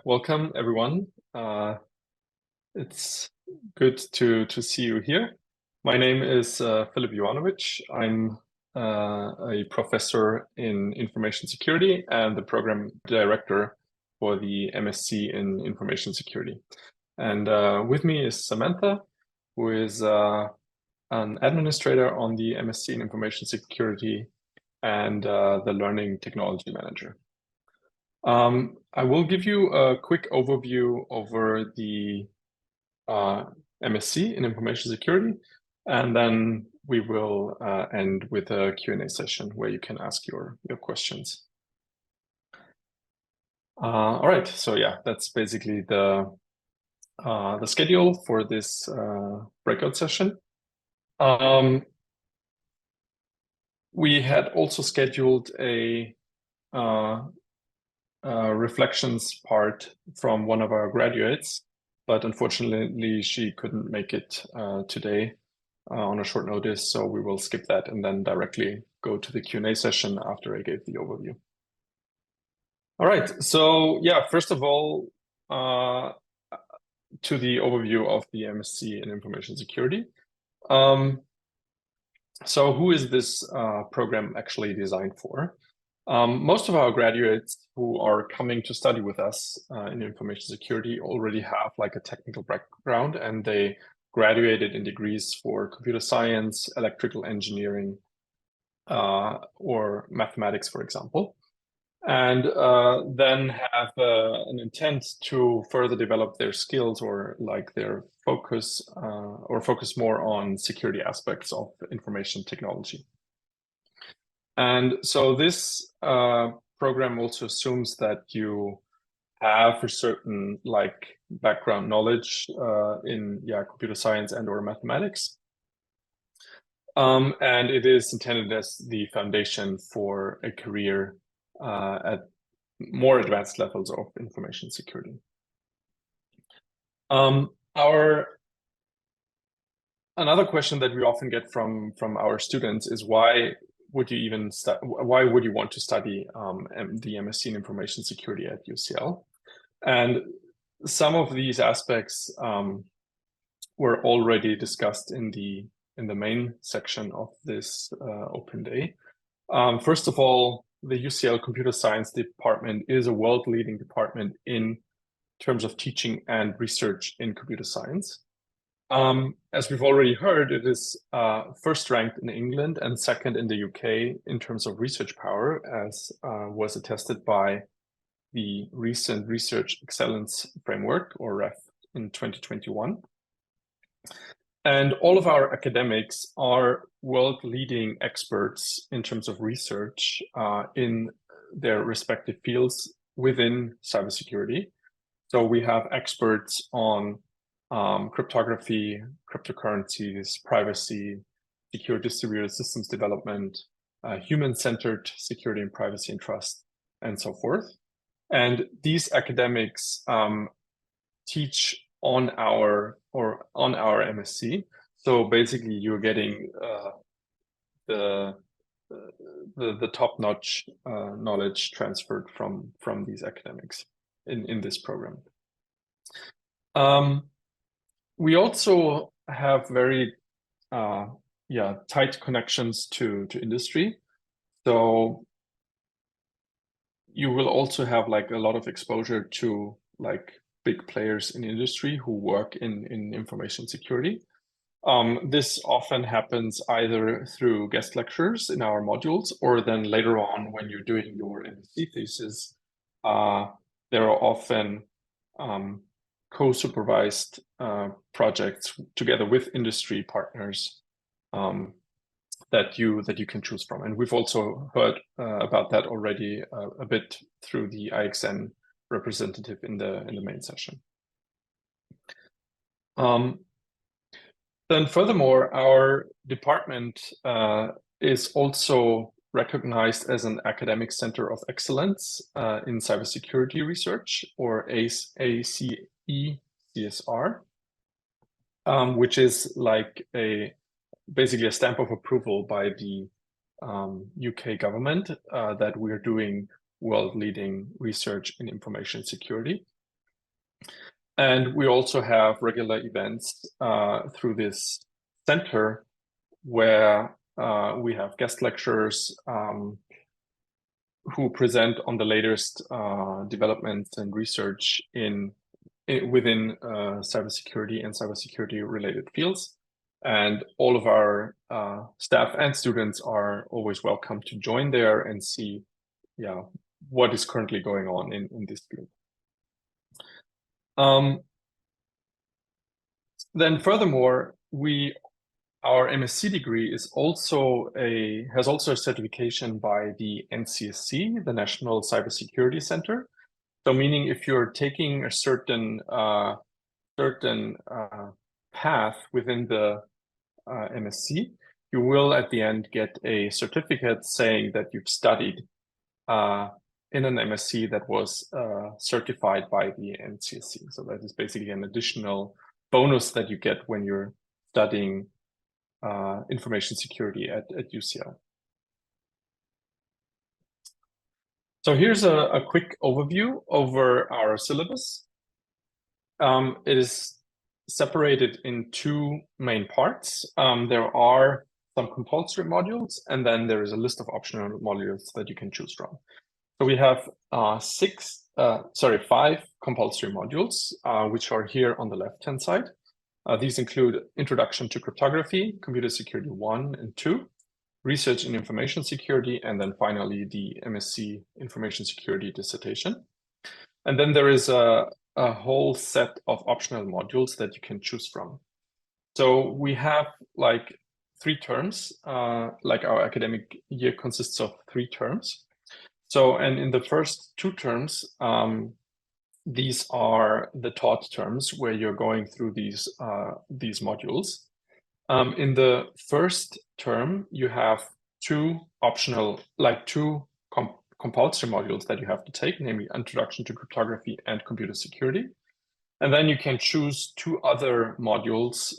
welcome everyone. It's good to see you here. My name is Phillip Jovanovic. I'm a professor in information security and the program director for the MSc in information security. And with me is Samantha, who is an administrator on the MSc in information security and the learning technology manager. I will give you a quick overview over the MSc in information security, and then we will end with a Q&A session where you can ask your questions. All right, so yeah, that's basically the schedule for this breakout session. We had also scheduled a reflections part from one of our graduates, but unfortunately she couldn't make it today on a short notice, so we will skip that and then directly go to the Q&A session after I gave the overview. All right, so yeah, first of all, to the overview of the MSc in information security. So who is this program actually designed for? Most of our graduates who are coming to study with us in information security already have like a technical background, and they graduated in degrees for computer science, electrical engineering, or mathematics, for example, and then have an intent to further develop their skills or like their focus or focus more on security aspects of information technology. And so this program also assumes that you have a certain like background knowledge in computer science and or mathematics. And it is intended as the foundation for a career at more advanced levels of information security. Another question that we often get from our students is why would you want to study the MSc in information security at UCL? And some of these aspects were already discussed in the main section of this open day. First of all, the UCL Computer Science Department is a world-leading department in terms of teaching and research in computer science. As we've already heard, it is first ranked in England and second in the UK in terms of research power, as was attested by the recent Research Excellence Framework, or REF, in 2021. And all of our academics are world-leading experts in terms of research in their respective fields within cybersecurity. So we have experts on cryptography, cryptocurrencies, privacy, secure distributed systems development, human-centered security and privacy and trust, and so forth. And these academics teach on our MSc. So basically, you're getting the top-notch knowledge transferred from these academics in this program. We also have very tight connections to industry. So you will also have like a lot of exposure to like big players in industry who work in information security. This often happens either through guest lectures in our modules, or then later on when you're doing your MSc thesis, there are often co-supervised projects together with industry partners that you can choose from. And we've also heard about that already a bit through the IXN representative in the main session. Then furthermore, our department is also recognized as an academic center of excellence in cybersecurity research, or ACE-CSR, which is like basically a stamp of approval by the UK government that we're doing world-leading research in information security. And we also have regular events through this center where we have guest lecturers who present on the latest developments and research within cybersecurity and cybersecurity related fields. And all of our staff and students are always welcome to join there and see what is currently going on in this field. Then furthermore, our MSc degree has also a certification by the NCSC, the National Cybersecurity Center. So meaning if you're taking a certain path within the MSc, you will at the end get a certificate saying that you've studied in an MSc that was certified by the NCSC. So that is basically an additional bonus that you get when you're studying information security at UCL. So here's a quick overview over our syllabus. It is separated in two main parts. There are some compulsory modules, and then there is a list of optional modules that you can choose from. So we have 5 compulsory modules, which are here on the left-hand side. These include Introduction to Cryptography, Computer Security 1 and 2, Research in Information Security, and then finally the MSc Information Security dissertation. And then there is a whole set of optional modules that you can choose from. So we have like 3 terms, like our academic year consists of 3 terms. So, and in the first 2 terms, these are the taught terms where you're going through these modules. In the first term, you have 2 optional, like 2 compulsory modules that you have to take, namely Introduction to Cryptography and Computer Security. And then you can choose 2 other modules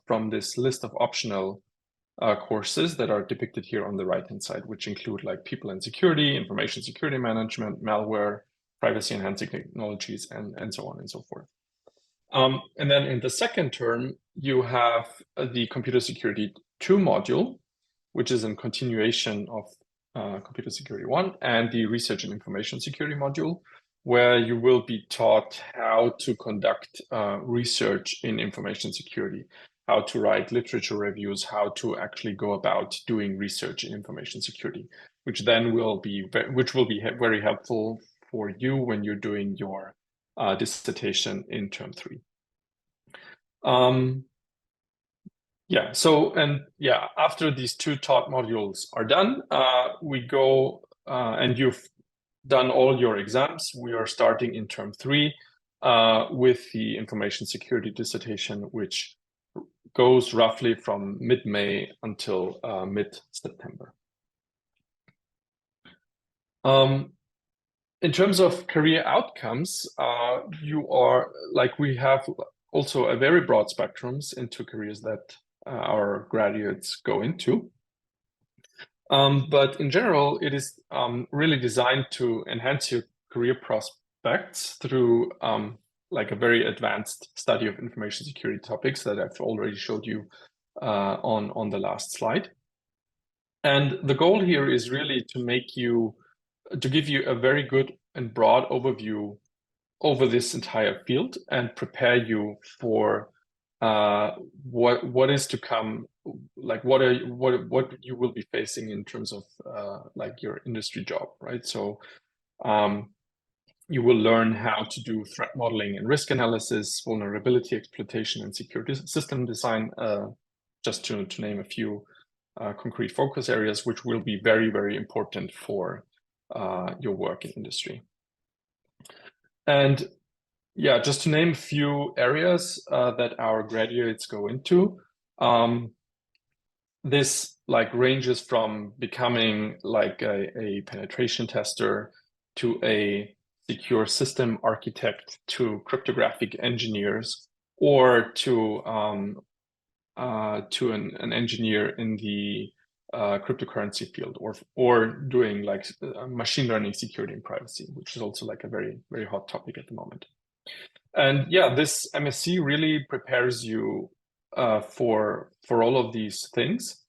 from this list of optional courses that are depicted here on the right-hand side, which include like People and Security, Information Security Management, Malware, Privacy Enhancing Technologies, and so on and so forth. And then in the second term, you have the Computer Security 2 module, which is a continuation of Computer Security 1, and the Research and Information Security module, where you will be taught how to conduct research in information security, how to write literature reviews, how to actually go about doing research in information security, which will be very helpful for you when you're doing your dissertation in term 3. After these 2 taught modules are done, we go and you've done all your exams. We are starting in term 3 with the information security dissertation, which goes roughly from mid-May until mid-September. In terms of career outcomes, we have also a very broad spectrums into careers that our graduates go into. But in general, it is really designed to enhance your career prospects through like a very advanced study of information security topics that I've already showed you on the last slide. And the goal here is really to give you a very good and broad overview over this entire field and prepare you for what is to come, like what you will be facing in terms of like your industry job, right? So you will learn how to do threat modeling and risk analysis, vulnerability exploitation, and security system design, just to name a few concrete focus areas, which will be very, very important for your work in industry. And yeah, just to name a few areas that our graduates go into, this like ranges from becoming like a penetration tester to a secure system architect to cryptographic engineers, or to an engineer in the cryptocurrency field, or doing like machine learning security and privacy, which is also like a very, very hot topic at the moment. And yeah, this MSc really prepares you for all of these things.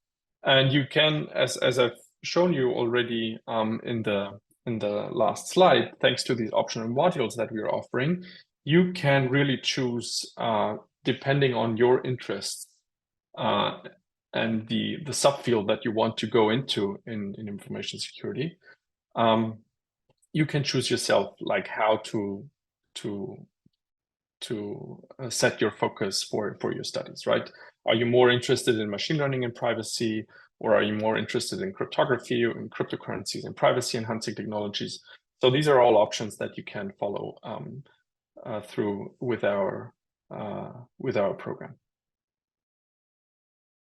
And you can, as I've shown you already in the last slide, thanks to these optional modules that we are offering, you can really choose depending on your interests and the subfield that you want to go into in information security. You can choose yourself, like how to set your focus for your studies, right? Are you more interested in machine learning and privacy, or are you more interested in cryptography, in cryptocurrencies, and privacy enhancing technologies? So these are all options that you can follow through with our program.